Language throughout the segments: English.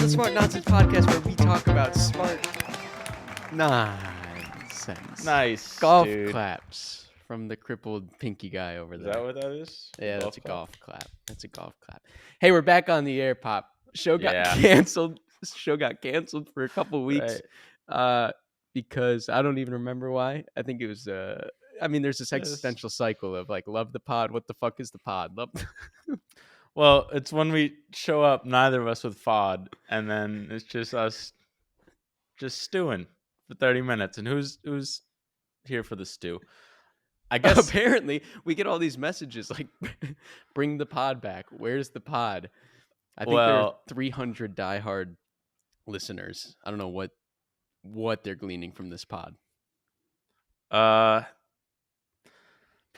Smart Nonsense podcast where we talk about smart nonsense. Nice, Golf dude. claps from the crippled pinky guy over Is there. that what that is? Yeah, that's a golf clap. That's a golf clap. Hey, we're back on the air, Pop. Show got Yeah. canceled. Show got canceled for a couple weeks. Right. Because I don't even remember why. I think it was I mean, there's this Yes. existential cycle of like, love the pod. What the fuck is the pod? Love. Well, it's when we show up, neither of us with FOD, and then it's just us just stewing for 30 minutes. And who's here for the stew? I guess Apparently we get all these messages like, bring the pod back. Where's the pod? I think there are 300 diehard listeners. I don't know what they're gleaning from this pod.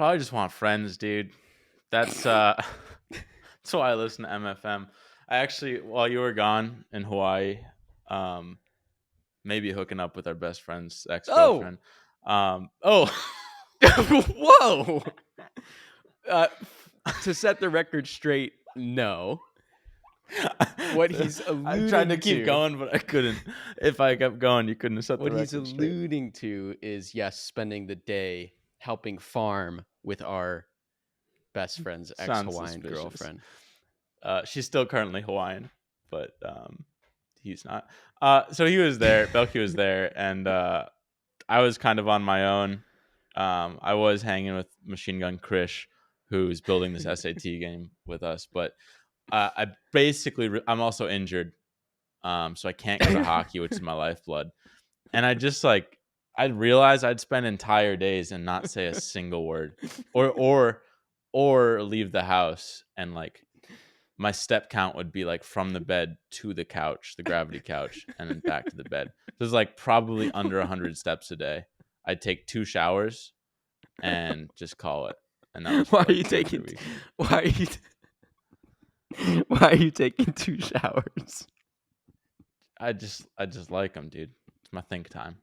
probably just want friends, dude. That's that's why I listen to MFM. I actually, while you were gone in Hawaii, maybe hooking up with our best friend's ex-girlfriend. Whoa. To set the record straight, no. What he's alluding I tried to keep going, but I couldn't. If I kept going, you couldn't have set the record straight. What he's alluding to is, yes, spending the day helping farm with our best friend's ex-Hawaiian girlfriend. She's still currently Hawaiian, but he's not. So he was there. Belky was there, and I was kind of on my own. I was hanging with Machine Gun Krish, who's building this SAT game with us, but I basically I'm also injured, so I can't go to hockey, which is my lifeblood. And I just I realized I'd spend entire days and not say a single word, or leave the house, and my step count would be from the bed to the couch, the gravity couch, and then back to the bed. So it's probably under 100 steps a day. I'd take 2 showers and just call it. And that was Why are you taking? Why are you taking 2 showers? I just like them, dude. It's my think time.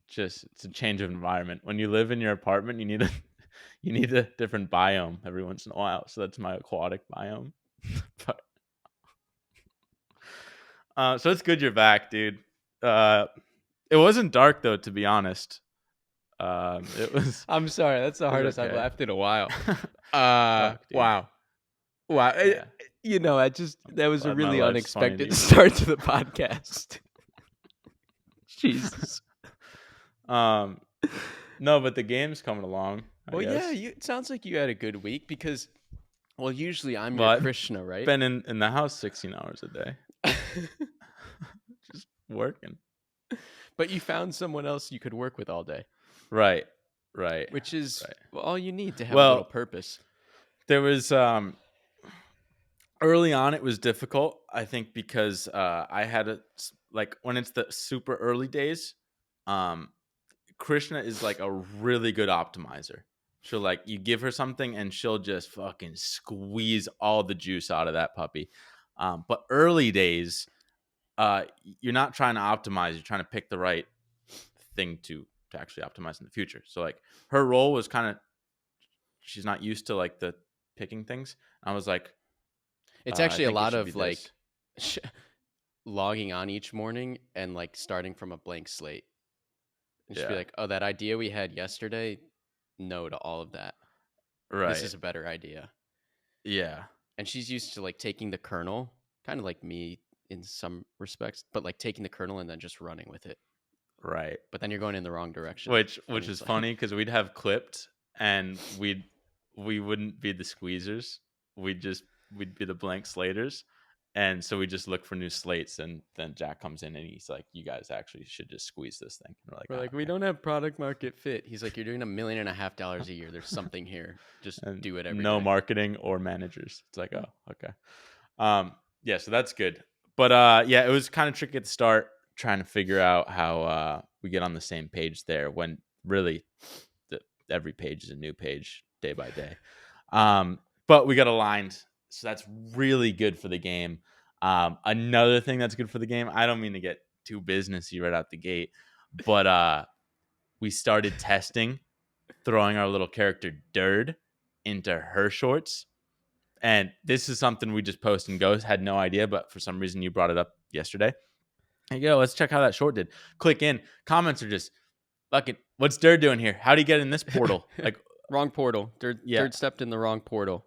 It's a change of environment. When you live in your apartment, you need a different biome every once in a while. So that's my aquatic biome. So it's good you're back, dude. It wasn't dark though, to be honest. It was. I'm sorry. That's the hardest okay. I've laughed in a while. Wow. Yeah. That was a really unexpected start to the podcast. Jesus. No, but the game's coming along. Well, yeah, it sounds like you had a good week because, well, usually I'm your Krishna, right? Been in the house 16 hours a day. Just working. But you found someone else you could work with all day. Right. Which is all you need to have a little purpose. There was early on it was difficult, I think, because I had when it's the super early days, Krishna is a really good optimizer. She'll you give her something and she'll just fucking squeeze all the juice out of that puppy. But early days, you're not trying to optimize, you're trying to pick the right thing to actually optimize in the future. So her role was kind of, she's not used to the picking things. And I was it's actually a lot of logging on each morning and starting from a blank slate. And just be oh, that idea we had yesterday, no to all of that. Right. This is a better idea. Yeah. And she's used to taking the kernel, kind of like me in some respects, but taking the kernel and then just running with it. Right. But then you're going in the wrong direction. Which is funny because we'd have clipped and we wouldn't be the squeezers. We'd be the blank slaters. And so we just look for new slates, and then Jack comes in and he's you guys actually should just squeeze this thing. And we're okay. We don't have product market fit. He's you're doing $1.5 million a year. There's something here. Just do it every day. Marketing or managers. It's oh, okay. Yeah, so that's good. But yeah, it was kind of tricky at the start trying to figure out how we get on the same page there when really every page is a new page day by day. But we got aligned. So that's really good for the game. Another thing that's good for the game, I don't mean to get too businessy right out the gate, but we started testing throwing our little character Durd into her shorts. And this is something we just post and go. Had no idea, but for some reason you brought it up yesterday. Hey, yo, let's check how that short did. Click in. Comments are just fucking. What's Durd doing here? How'd he get in this portal? Like wrong portal. Durd yeah. stepped in the wrong portal.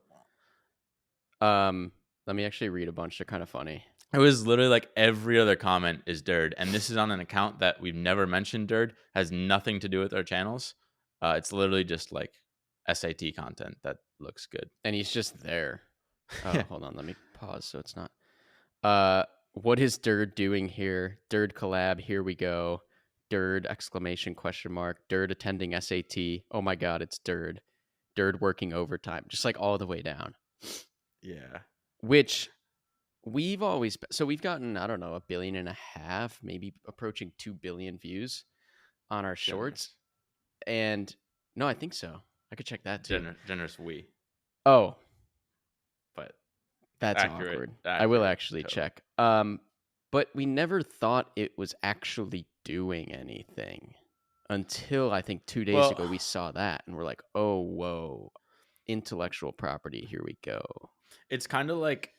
Let me actually read a bunch. They're kind of funny. It was literally like every other comment is Durd, and this is on an account that we've never mentioned. Durd has nothing to do with our channels. It's literally just like SAT content that looks good, and he's just there. Oh, hold on, let me pause so it's not. What is Durd doing here? Durd collab. Here we go. Durd exclamation question mark. Durd attending SAT. Oh my god, it's Durd. Durd working overtime. Just like all the way down. Yeah. Which we've always we've gotten, I don't know, 1.5 billion, maybe approaching 2 billion views on our shorts. And no, I think so. I could check that too. Generous we. Oh, but that's awkward. I will actually check. But we never thought it was actually doing anything until I think 2 days ago we saw that and we're like, oh, whoa, intellectual property. Here we go. It's kind of like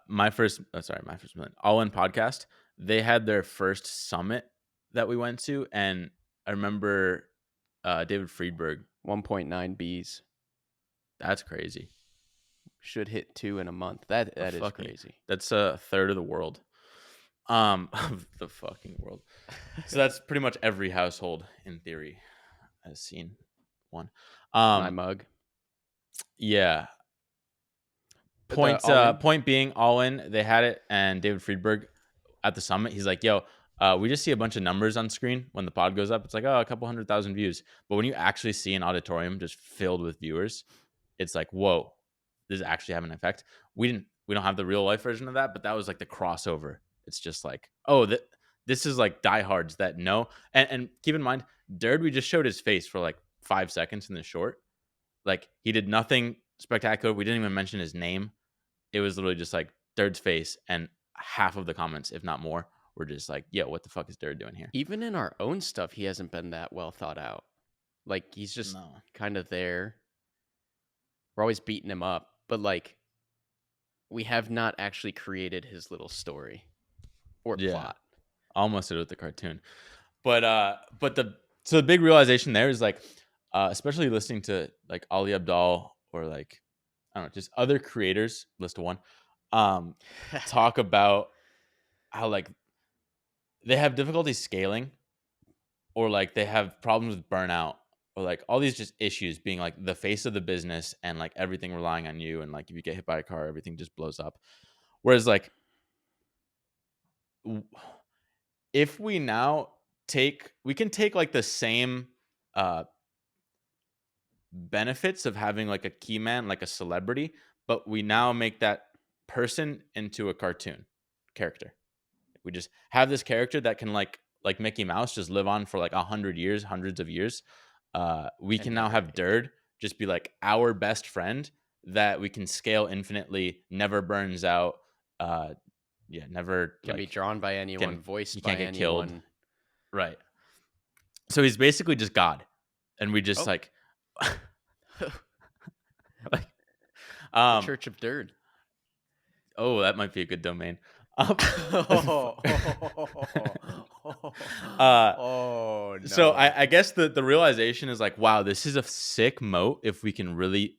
my first million, All In podcast. They had their first summit that we went to, and I remember David Friedberg. 1.9 Bs. That's crazy. Should hit 2 in a month. That is crazy. That's a third of the world. Of the fucking world. So that's pretty much every household in theory has seen one. My mug. Yeah. Point being, All In, they had it, and David Friedberg at the summit, he's like, yo, we just see a bunch of numbers on screen when the pod goes up. It's like, oh, a couple 100,000 views. But when you actually see an auditorium just filled with viewers, it's like, whoa, this is actually having an effect. We don't have the real life version of that, but that was like the crossover. It's just like, oh, this is like diehards that know. And keep in mind, Durd, we just showed his face for like 5 seconds in the short. Like, he did nothing spectacular. We didn't even mention his name. It was literally just like Durd's face, and half of the comments, if not more, were just like, yo, what the fuck is Durd doing here? Even in our own stuff, he hasn't been that well thought out. Like, he's just kind of there. We're always beating him up, but like, we have not actually created his little story or plot. Almost did it with the cartoon. But the big realization there is like, especially listening to like Ali Abdaal or like, I don't know, just other creators, list of one, talk about how like they have difficulty scaling, or like they have problems with burnout, or like all these just issues being like the face of the business and like everything relying on you, and like if you get hit by a car, everything just blows up. Whereas like, if we can take like the same benefits of having like a key man, like a celebrity, but we now make that person into a cartoon character. We just have this character that can like Mickey Mouse just live on for like 100 years, hundreds of years. We can now have Durd just be like our best friend that we can scale infinitely, never burns out. Never can be drawn by anyone, voiced by anyone. Killed. Right. So he's basically just God, and we just like the Church of Durd. Oh, that might be a good domain. No. So I guess the realization is like, wow, this is a sick moat if we can really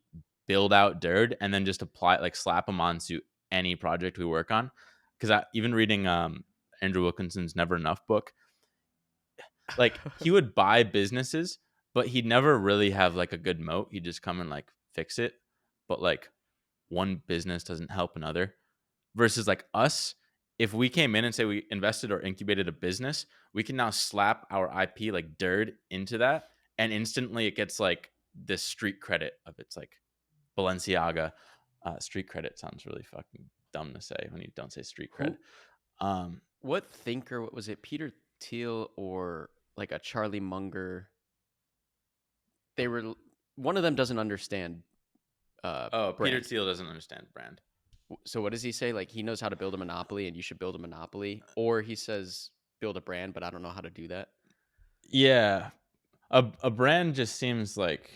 build out Durd and then just apply, like slap him onto any project we work on. Because even reading Andrew Wilkinson's Never Enough book, like he would buy businesses, but he'd never really have like a good moat. He'd just come and like fix it. But like one business doesn't help another. Versus like us, if we came in and say we invested or incubated a business, we can now slap our IP like Durd into that, and instantly it gets like this street credit of it's like Balenciaga. Street credit sounds really fucking dumb to say when you don't say street cred. What thinker? What was it? Peter Thiel or like a Charlie Munger? They were, one of them doesn't understand. Brand. Peter Thiel doesn't understand brand. So what does he say? Like, he knows how to build a monopoly, and you should build a monopoly, or he says build a brand, but I don't know how to do that. Yeah, a brand just seems like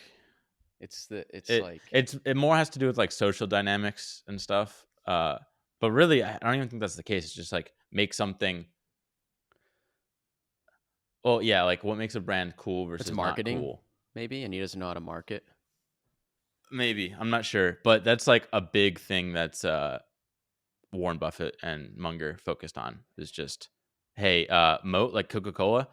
It more has to do with like social dynamics and stuff. But really, I don't even think that's the case. It's just like make something. Well, yeah, like what makes a brand cool It's versus not marketing, cool. maybe, and he doesn't know how to market. Maybe, I'm not sure, but that's like a big thing that's Warren Buffett and Munger focused on is just, hey, Moat, like Coca-Cola,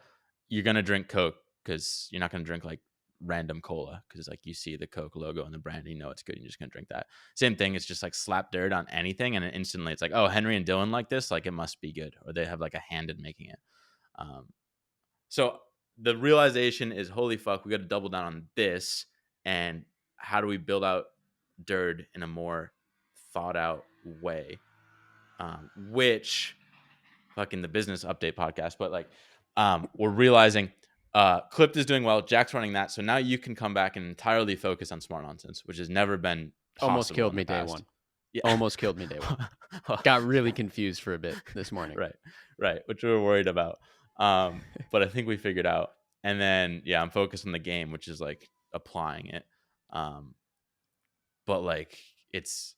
you're gonna drink Coke because you're not gonna drink like random cola because like you see the Coke logo and the brand, and you know it's good, and you're just gonna drink that. Same thing, it's just like slap Durd on anything, and instantly it's like, oh, Henry and Dylan like this, like it must be good, or they have like a hand in making it. So the realization is, holy fuck, we got to double down on this, and how do we build out Durd in a more thought out way? Which fucking the business update podcast, but like we're realizing Clipped is doing well, Jack's running that, so now you can come back and entirely focus on Smart Nonsense, which has never been Almost possible killed in me the day past. one. Yeah. Almost killed me day one. Got really confused for a bit this morning. Right, which we were worried about, but I think we figured out. And then I'm focused on the game, which is like applying it, but like it's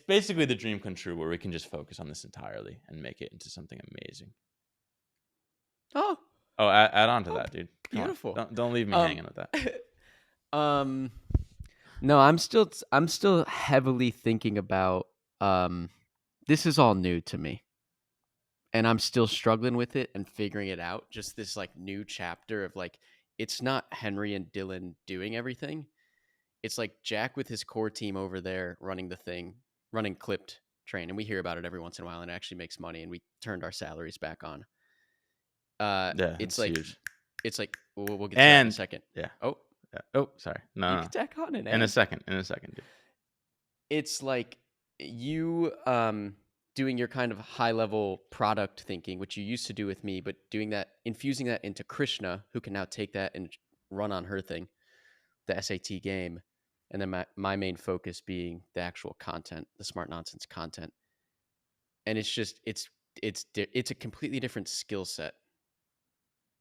basically the dream come true where we can just focus on this entirely and make it into something amazing. Oh, add on to that, dude. Come beautiful. on. Don't leave me hanging with that. No, I'm still heavily thinking about this is all new to me. And I'm still struggling with it and figuring it out. Just this like new chapter of like, it's not Henry and Dylan doing everything. It's like Jack with his core team over there running the thing, running Clipped Train. And we hear about it every once in a while and it actually makes money. And we turned our salaries back on. It's like, huge. It's like, we'll get to that in a second. Yeah. Oh, yeah. Oh, sorry. No, you can tack on it. In a second, dude. It's like you, doing your kind of high level product thinking, which you used to do with me, but doing that, infusing that into Krishna, who can now take that and run on her thing, the SAT game. And then my main focus being the actual content, the Smart Nonsense content. And it's just, it's a completely different skill set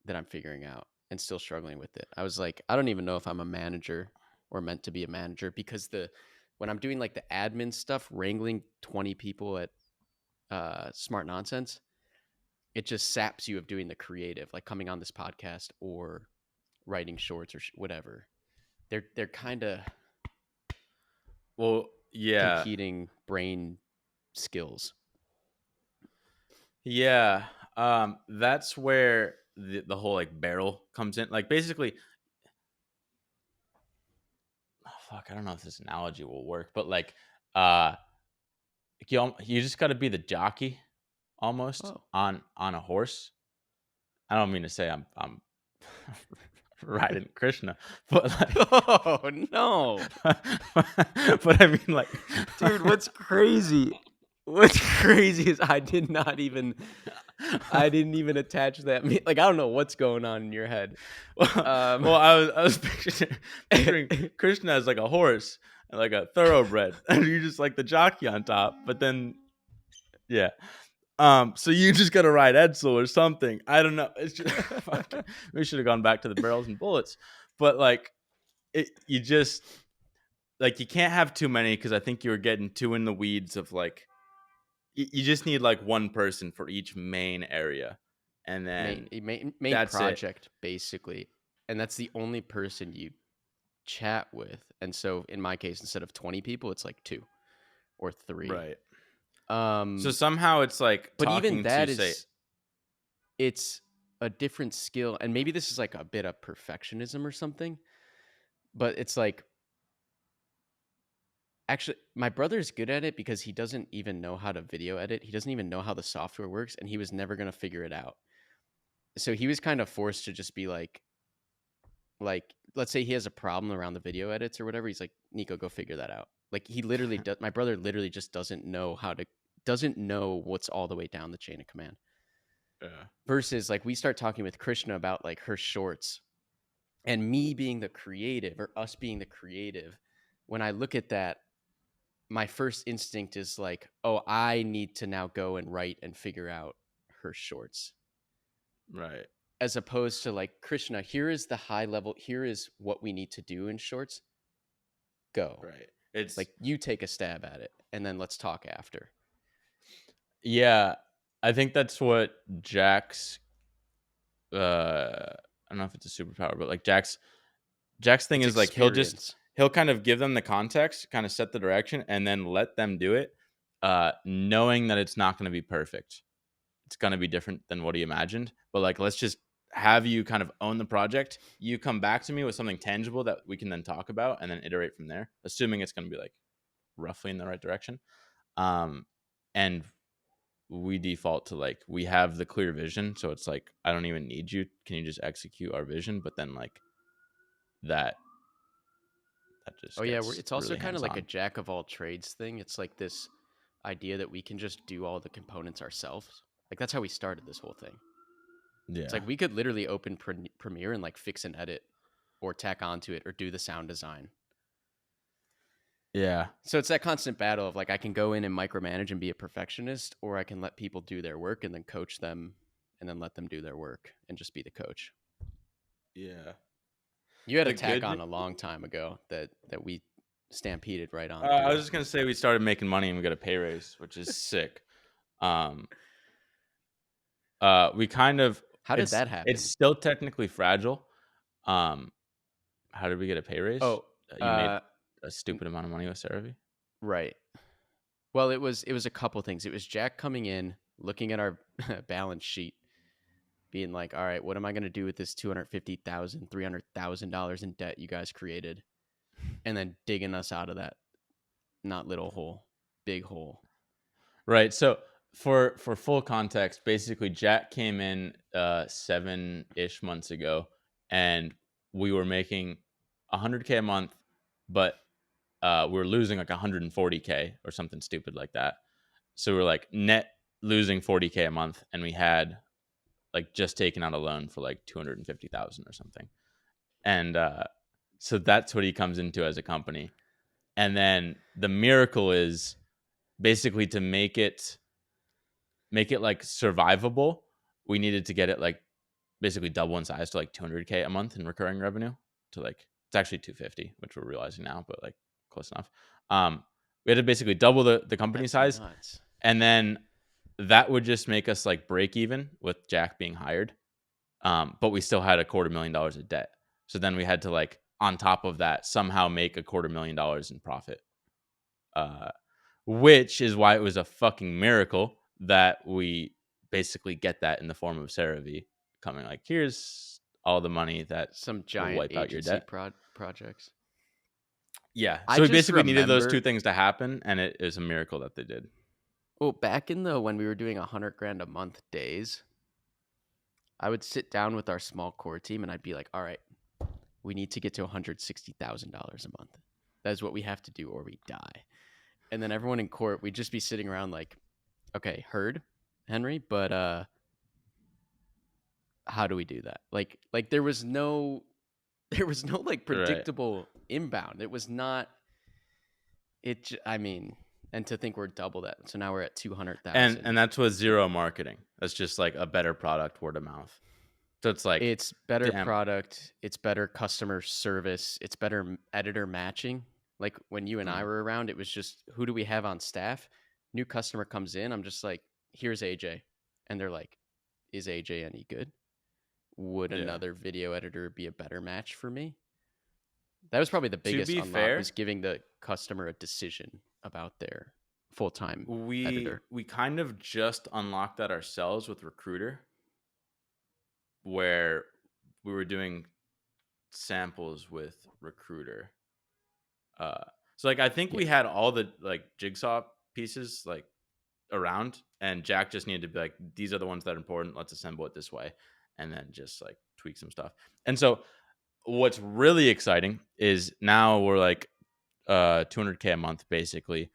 that I'm figuring out and still struggling with it. I was like, I don't even know if I'm a manager or meant to be a manager because when I'm doing like the admin stuff, wrangling 20 people at Smart Nonsense, it just saps you of doing the creative, like coming on this podcast or writing shorts or whatever. They're kind of competing brain skills. Yeah, that's where the whole like barrel comes in. Like basically, fuck, I don't know if this analogy will work, but like, you just got to be the jockey almost on a horse. I don't mean to say I'm riding Krishna, but like, oh no, but I mean like, dude, what's crazy? What's crazy is I didn't even attach that. Like, I don't know what's going on in your head. Well, I was picturing Krishna as like a horse, like a thoroughbred, and you're just like the jockey on top. But then, so you just gotta ride Edsel or something. I don't know. It's just we should have gone back to the barrels and bullets. But like, you just like you can't have too many because I think you were getting too in the weeds of like. You just need like one person for each main area, and then main project basically, and that's the only person you chat with. And so in my case, instead of 20 people, it's like 2 or 3. Right. So somehow it's like, but even that it's a different skill, and maybe this is like a bit of perfectionism or something. But it's like, actually, my brother's good at it because he doesn't even know how to video edit. He doesn't even know how the software works, and he was never going to figure it out. So he was kind of forced to just be like, let's say he has a problem around the video edits or whatever. He's like, Nico, go figure that out. Like, he literally does. My brother literally just doesn't know what's all the way down the chain of command. Yeah. Versus like we start talking with Krishna about like her shorts, and me being the creative, or us being the creative. When I look at that, my first instinct is like, oh, I need to now go and write and figure out her shorts. Right. as opposed to like, Krishna, here is the high level, here is what we need to do in shorts. Go. Right. It's Like, you take a stab at it and then let's talk after. Yeah, I think that's what Jack's I don't know if it's a superpower, but like Jack's thing It's is like experience. he'll kind of give them the context, kind of set the direction, and then let them do it, knowing that it's not going to be perfect. It's going to be different than what he imagined, but like let's just have you kind of own the project. You come back to me with something tangible that we can then talk about, and then iterate from there, assuming it's going to be like roughly in the right direction. And we default to like we have the clear vision, so it's like I don't even need you. Can you just execute our vision? But then like that just Oh yeah, gets it's also really kind of hands like a on. jack of all trades thing. It's like this idea that we can just do all the components ourselves. Like that's how we started this whole thing. It's Yeah, like we could literally open Premiere and like fix and edit or tack onto it or do the sound design. yeah, So it's that constant battle of like I can go in and micromanage and be a perfectionist, or I can let people do their work and then coach them and then let them do their work and just be the coach. yeah. You had a The tack good on a long time ago that we stampeded right on I through. was just gonna say we started making money and we got a pay raise, which is sick. Um, we kind of How did that it's happen? still technically fragile. Um, how did we get a pay raise? Oh, You made a stupid amount of money with CeraVe. right. Well, it was a couple things. It was Jack coming in, looking at our balance sheet, being like, "All right, what am I going to do with this $250,000, $300,000 in debt you guys created?" And then digging us out of that not little hole, big hole. Right. So for full context, basically Jack came in 7-ish months ago, and we were making 100K a month, but we were losing like 140K or something stupid like that. So we're like net losing 40K a month, and we had like just taken out a loan for like 250,000 or something. And so that's what he comes into as a company. And then the miracle is basically to make it like survivable, we needed to get it like basically double in size to like 200K a month in recurring revenue, to like it's actually 250, which we're realizing now, but like close enough. We had to basically double the company That's size, nuts. and then that would just make us like break even with Jack being hired. But we still had $250,000 of debt. So then we had to like on top of that somehow make $250,000 in profit. Which is why it was a fucking miracle that we basically get that in the form of CeraVe coming like, here's all the money that Some will giant wipe out your agency debt. projects. Yeah. I So we just basically needed those two remember, things to happen, and it is a miracle that they did. well, back in the when we were doing 100 grand a month days, I would sit down with our small core team and I'd be like, all right, we need to get to $160,000 a month. That is what we have to do or we die. And then everyone in court, we'd just be sitting around like, okay, heard, Henry, but how do we do that? Like there was no like Right. predictable inbound. It was not I mean, and to think we're double that. So now we're at 200,000. And that's with zero marketing. That's just like a better product, word of mouth. So it's like, It's better damn. product, it's better customer service, it's better editor matching. Like when you and I were around, it was just who do we have on staff? New customer comes in, I'm just like, here's AJ. And they're like, is AJ any good? Would Yeah. another video editor be a better match for me? That was probably the To biggest be unlock, fair, was giving the customer a decision about their full-time we editor. we kind of just unlocked that ourselves with Recruiter, where we were doing samples with Recruiter. So like I think Yeah. we had all the like jigsaw pieces like around, and Jack just needed to be like, these are the ones that are important. Let's assemble it this way, and then just like tweak some stuff. And so what's really exciting is now we're like 200K a month basically,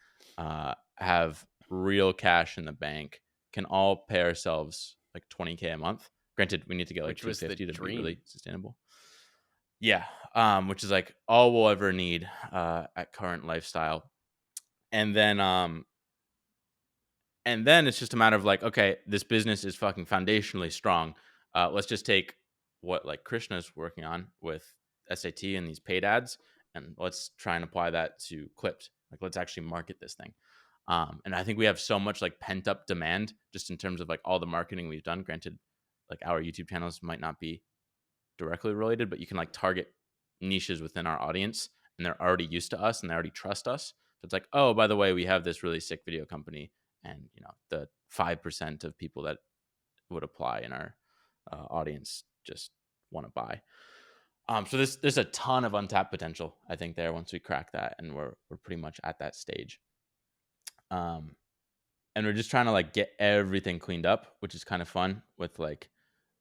have real cash in the bank, can all pay ourselves like 20K a month. Granted, we need to get like Which was the 250 to be dream. really sustainable. Yeah. Which is like all we'll ever need at current lifestyle. And then it's just a matter of like, okay, this business is fucking foundationally strong. let's just take what like Krishna's working on with SAT and these paid ads, and let's try and apply that to Clipped. Like, let's actually market this thing. And I think we have so much like pent up demand just in terms of like all the marketing we've done. Granted, like our YouTube channels might not be directly related, but you can like target niches within our audience, and they're already used to us and they already trust us. So it's like, oh, by the way, we have this really sick video company, and the 5% of people that would apply in our audience just want to buy. So there's a ton of untapped potential, I think, there once we crack that, and we're pretty much at that stage. And we're just trying to like get everything cleaned up, which is kind of fun. With like,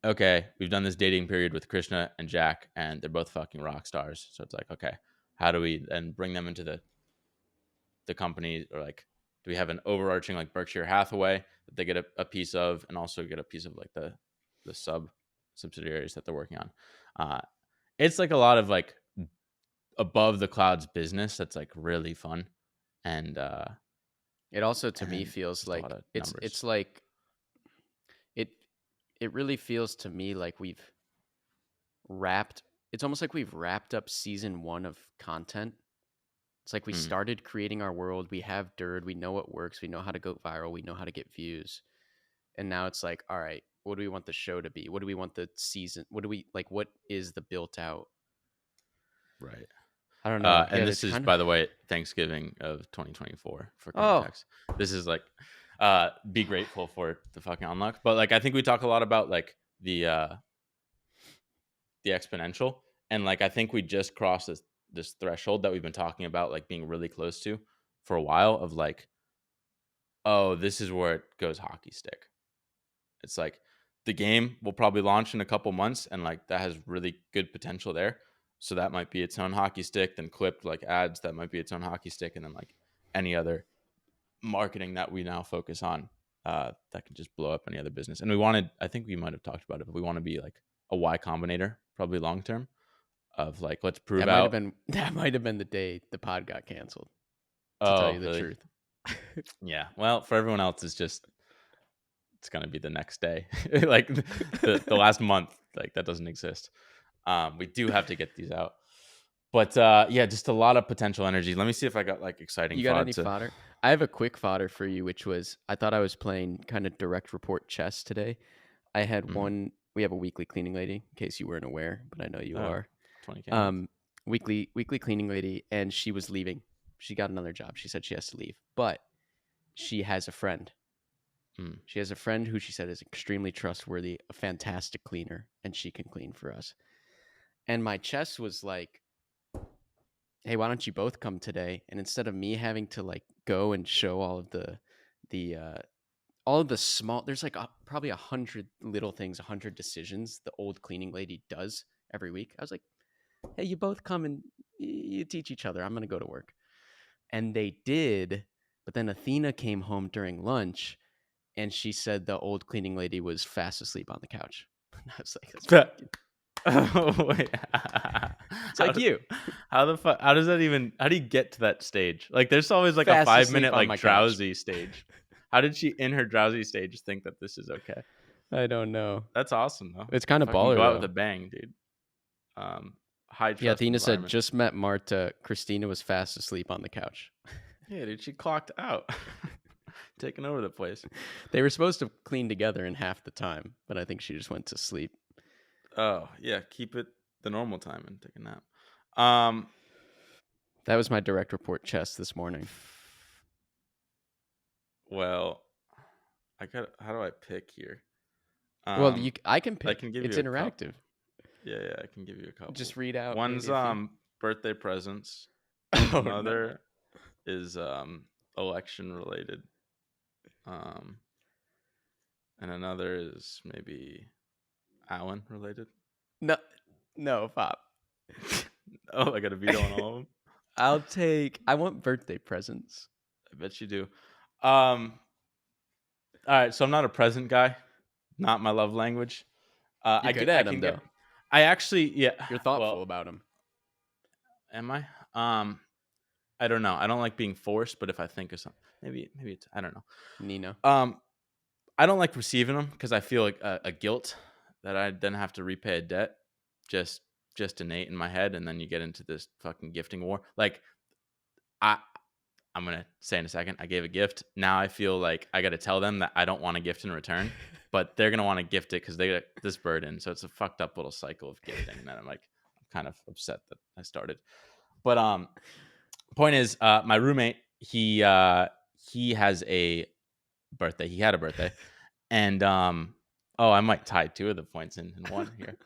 okay, we've done this dating period with Krishna and Jack, and they're both fucking rock stars. So it's like, okay, how do we then bring them into the company, or like, do we have an overarching like Berkshire Hathaway that they get a piece of, and also get a piece of like the subsidiaries that they're working on? It's like a lot of like above the clouds business that's like really fun, and it also to me feels like it's like it really feels to me like it's almost like we've wrapped up season 1 of content. It's like we started creating our world. We have Durd. We know what works. We know how to go viral. We know how to get views. And now it's like, all right, what do we want the show to be? What do we want the season? What is the built out? Right. I don't know. And this is, by the way, Thanksgiving of 2024 for context. This is like, be grateful for the fucking unlock. But like, I think we talk a lot about like the exponential, and like I think we just crossed this threshold that we've been talking about, like being really close to for a while, of like, oh, this is where it goes hockey stick. It's like the game will probably launch in a couple months, and like that has really good potential there. So that might be its own hockey stick. Then Clipped, like ads, that might be its own hockey stick. And then like any other marketing that we now focus on, that can just blow up any other business. And I think we might have talked about it, but we want to be like a Y Combinator, probably long term, of like, let's prove that might have been the day the pod got canceled, to tell you the truth. Yeah. Well, for everyone else, it's going to be the next day. Like the last month, like that doesn't exist. We do have to get these out. But yeah, just a lot of potential energy. Let me see if I got like exciting. You got any fodder? I have a quick fodder for you, which was, I thought I was playing kind of direct report chess today. I had we have a weekly cleaning lady, in case you weren't aware, but I know you are. 20K. Weekly cleaning lady, and she was leaving. She got another job. She said she has to leave, but she has a friend. She has a friend who she said is extremely trustworthy, a fantastic cleaner, and she can clean for us. And my chess was like, hey, why don't you both come today? And instead of me having to like go and show all of the small, there's like probably 100 little things, 100 decisions the old cleaning lady does every week. I was like, hey, you both come and you teach each other. I'm going to go to work. And they did. But then Athena came home during lunch, and she said the old cleaning lady was fast asleep on the couch. And I was like, that's oh, wait. It's like you. How the fuck? How does that even? How do you get to that stage? Like, there's always like a 5-minute like drowsy stage. How did she, in her drowsy stage, think that this is okay? I don't know. That's awesome though. It's kind of baller. Go out with a bang, dude. High trust. Yeah, Athena said, just met Marta. Christina was fast asleep on the couch. Yeah, dude, she clocked out. Taking over the place. They were supposed to clean together in half the time, but I think she just went to sleep. Oh, yeah, keep it the normal time and take a nap. That was my direct report chess this morning. Well, how do I pick here? Well, I can pick. I can give it's you interactive. Yeah, I can give you a couple. Just read out. One's birthday presents. Another is election related. And another is maybe Allen related. No, Pop. Oh, I got a veto on all of them. I want birthday presents. I bet you do. All right, so I'm not a present guy. Not my love language. You're good at them, though. I actually, yeah. You're thoughtful about them. Am I? I don't know. I don't like being forced, but if I think of something, maybe it's, I don't know. Nina. I don't like receiving them because I feel like a guilt that I then have to repay a debt just innate in my head, and then you get into this fucking gifting war. Like I'm gonna say in a second, I gave a gift. Now I feel like I got to tell them that I don't want a gift in return, but they're gonna want to gift it because they got this burden. So it's a fucked up little cycle of gifting, and then I'm kind of upset that I started. But point is, my roommate he has a birthday. He had a birthday, and I might tie two of the points in one here.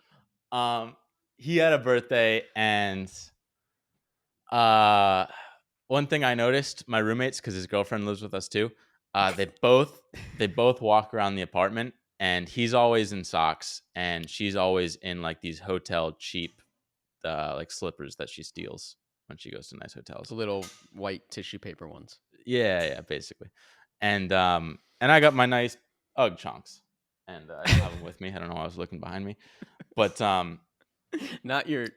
He had a birthday, and one thing I noticed, my roommates, because his girlfriend lives with us too, they both walk around the apartment, and he's always in socks, and she's always in like these hotel cheap like slippers that she steals when she goes to nice hotels. The little white tissue paper ones. Yeah, basically. And I got my nice Ugg chonks, and I don't have them with me. I don't know why I was looking behind me, but not your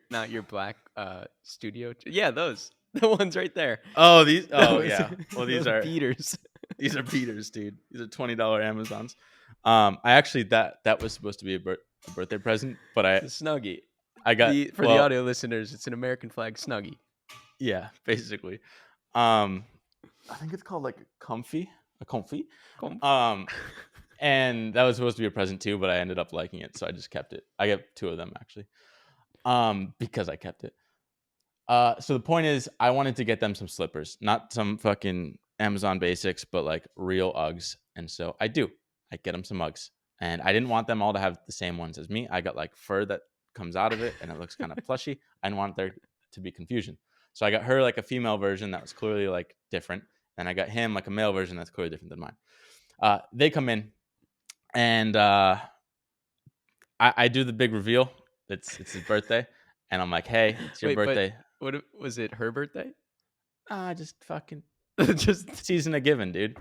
black studio. Yeah, those. The ones right there. Oh, these. Oh, yeah. Well, these are beaters. These are beaters, dude. These are $20 Amazons. I actually that was supposed to be a birthday present, but it's a Snuggie. I got the audio listeners. It's an American flag Snuggie. Yeah, basically. I think it's called like a comfy. And that was supposed to be a present too, but I ended up liking it, so I just kept it. I got two of them actually, because I kept it. So the point is, I wanted to get them some slippers, not some fucking Amazon basics, but like real Uggs. And so I get them some Uggs, and I didn't want them all to have the same ones as me. I got like fur that comes out of it, and it looks kind of plushy. I didn't want there to be confusion, so I got her like a female version that was clearly like different, and I got him like a male version that's clearly different than mine. They come in, and I do the big reveal. It's his birthday, and I'm like, "Hey, it's your birthday." What was it? Her birthday? Just fucking just season of giving, dude.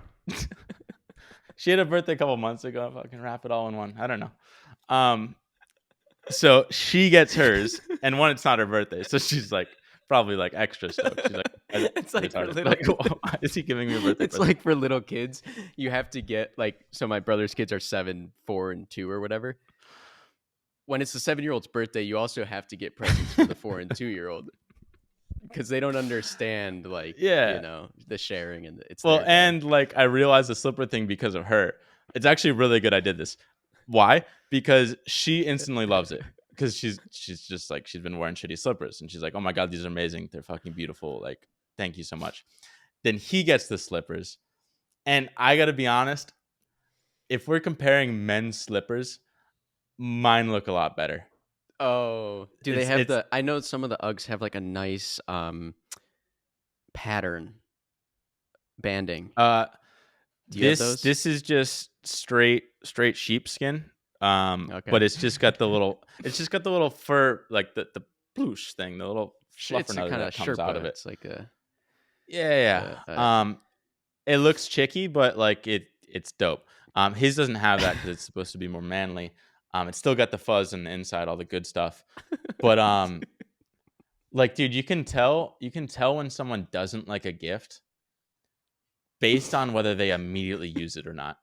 She had a birthday a couple months ago. Fucking wrap it all in one. I don't know. So she gets hers, and one, it's not her birthday, so she's like probably like extra stoked. She's like, it's like for little. Why is he giving me a birthday? It's present? Like for little kids, you have to get like. So my brother's kids are 7, 4, and 2 or whatever. When it's the 7-year-old's birthday, you also have to get presents for the 4 and 2-year-old. Because they don't understand, like, the sharing and it's and like I realized the slipper thing because of her. It's actually really good I did this. Why? Because she instantly loves it. Because she's just like, she's been wearing shitty slippers, and she's like, oh my god, these are amazing. They're fucking beautiful. Like, thank you so much. Then he gets the slippers, and I gotta be honest, if we're comparing men's slippers, mine look a lot better. Oh, do they have I know some of the Uggs have like a nice pattern banding. Do you have those? This is just straight sheepskin. Okay. But it's just got the little fur, like the ploosh thing, the little fluffer that comes out of it. It's like a it looks chicky, but like it's dope. His doesn't have that because it's supposed to be more manly. It's still got the fuzz on the inside, all the good stuff. But like, dude, you can tell when someone doesn't like a gift based on whether they immediately use it or not.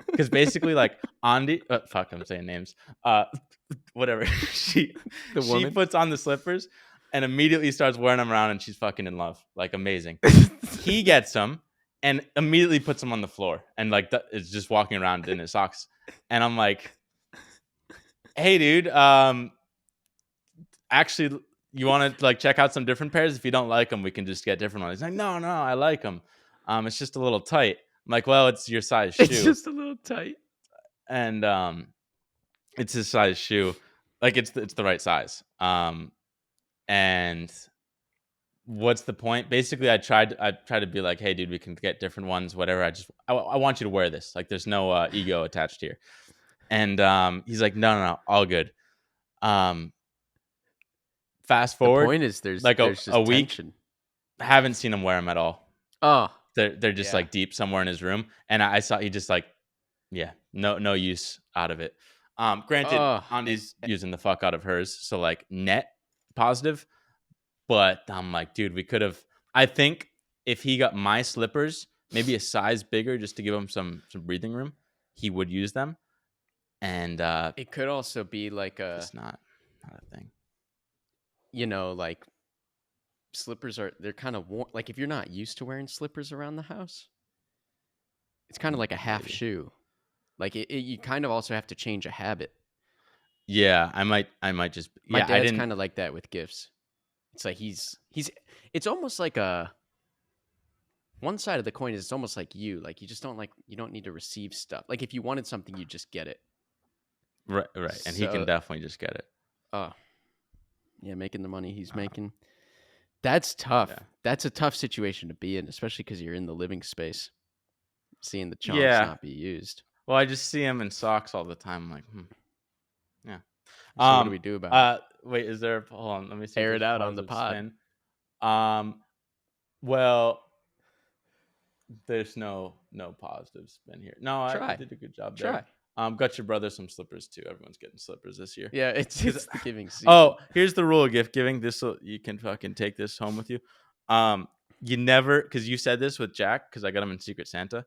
Because basically, like Andi, I'm saying names. Whatever. She puts on the slippers and immediately starts wearing them around, and she's fucking in love. Like, amazing. He gets them and immediately puts them on the floor, and like is just walking around in his socks. And I'm like, hey, dude, actually, you want to like check out some different pairs? If you don't like them, we can just get different ones. He's like, no, I like them. It's just a little tight. I'm like, well, it's your size shoe. It's just a little tight. And it's his size shoe. Like, it's the right size. And what's the point? Basically, I tried to be like, hey, dude, we can get different ones, whatever. I want you to wear this. Like, there's no ego attached here. And he's like, no, all good. Fast forward. The point is, there's a week. Tension. Haven't seen him wear them at all. Oh, they're just like deep somewhere in his room, and I saw he just like, no use out of it. Granted, Andy's using the fuck out of hers, so like net positive. But I'm like, dude, we could have. I think if he got my slippers, maybe a size bigger, just to give him some breathing room, he would use them. and It could also be like just not a thing. Like slippers they're kind of worn. Like if you're not used to wearing slippers around the house, it's kind of like a half Maybe. shoe. Like you kind of also have to change a habit. Yeah, I might just. My Yeah, I dad's didn't. kind of like that with gifts. It's like it's almost like one side of the coin is it's almost like like you don't need to receive stuff. Like if you wanted something, you just get it. Right, and he can So, definitely just get it. oh, yeah, making the money he's making. That's tough. Yeah. That's a tough situation to be in, especially because you're in the living space, seeing the chonks Yeah. not be used. Well, I just see him in socks all the time. I'm like, yeah. So what do we do about it? Wait, is there? Hold on, let me see. Air If it there's out on the positive pod. spin. Well, there's no positive spin here. No, I Try. did a good job Try. there. Got your brother some slippers too. Everyone's getting slippers this year. Yeah, it's the giving season. Oh, here's the rule of gift giving. This you can fucking take this home with you. You never, because you said this with Jack, because I got him in Secret Santa.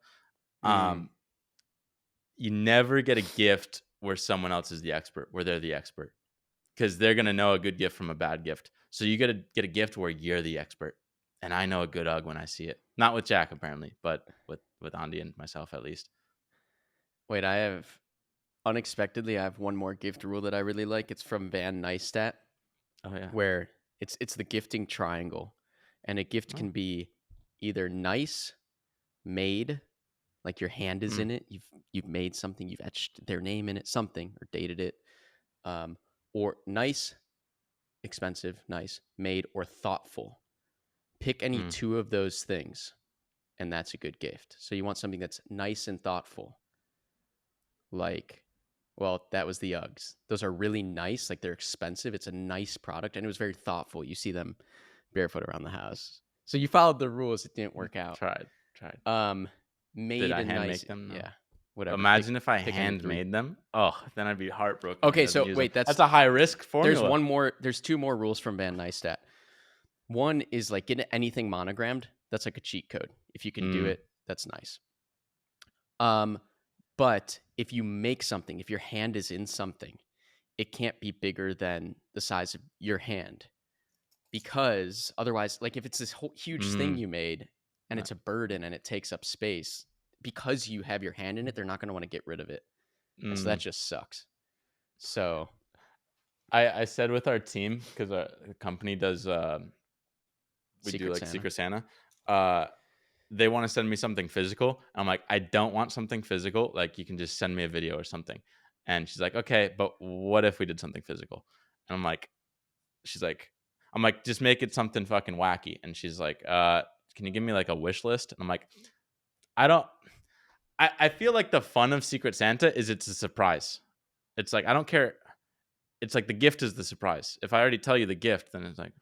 You never get a gift where someone else is the expert, where they're the expert, because they're gonna know a good gift from a bad gift. So you gotta get a gift where you're the expert. And I know a good Ugg when I see it. Not with Jack apparently, but with Andy and myself at least. Wait, unexpectedly I have one more gift rule that I really like. It's from Van Neistat. Oh yeah. Where it's the gifting triangle, and a gift can be either nice, made, like your hand is in it, you've made something, you've etched their name in it, something, or dated it, or nice, expensive, nice, made, or thoughtful. Pick any two of those things, and that's a good gift. So you want something that's nice and thoughtful, like, well, that was the Uggs. Those are really nice. Like they're expensive. It's a nice product, and it was very thoughtful. You see them barefoot around the house. So you followed the rules. It didn't work out. Tried. Made Did I and hand nice. make them? No. Yeah. Whatever. Imagine if I pick any three. handmade them. Oh, then I'd be heartbroken. Okay, so wait, that's a high risk formula. There's two more rules from Van Neistat. One is like get anything monogrammed. That's like a cheat code. If you can do it, that's nice. But if you make something, if your hand is in something, it can't be bigger than the size of your hand, because otherwise, like if it's this whole huge thing you made and it's a burden and it takes up space, because you have your hand in it, they're not going to want to get rid of it. And so that just sucks. So I said with our team, because our company does we do like Secret Santa. They want to send me something physical. I'm like, I don't want something physical. Like you can just send me a video or something. And she's like, okay, but what if we did something physical? And I'm like, just make it something fucking wacky. And she's like, can you give me like a wish list? And I'm like, I feel like the fun of Secret Santa is it's a surprise. It's like, I don't care. It's like the gift is the surprise. If I already tell you the gift, then it's like,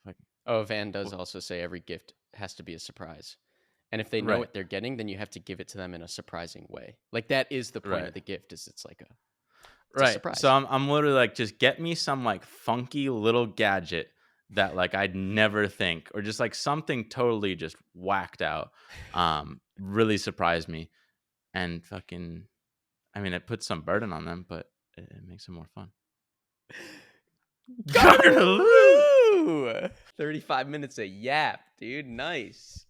Van does also say every gift has to be a surprise. And if they know what they're getting, then you have to give it to them in a surprising way. Like that is the point of the gift, is it's like a surprise. So I'm literally like, just get me some like funky little gadget that like I'd never think, or just like something totally just whacked out. Really surprised me. And fucking, I mean, it puts some burden on them, but it makes it more fun. 35 minutes of yap, dude. Nice.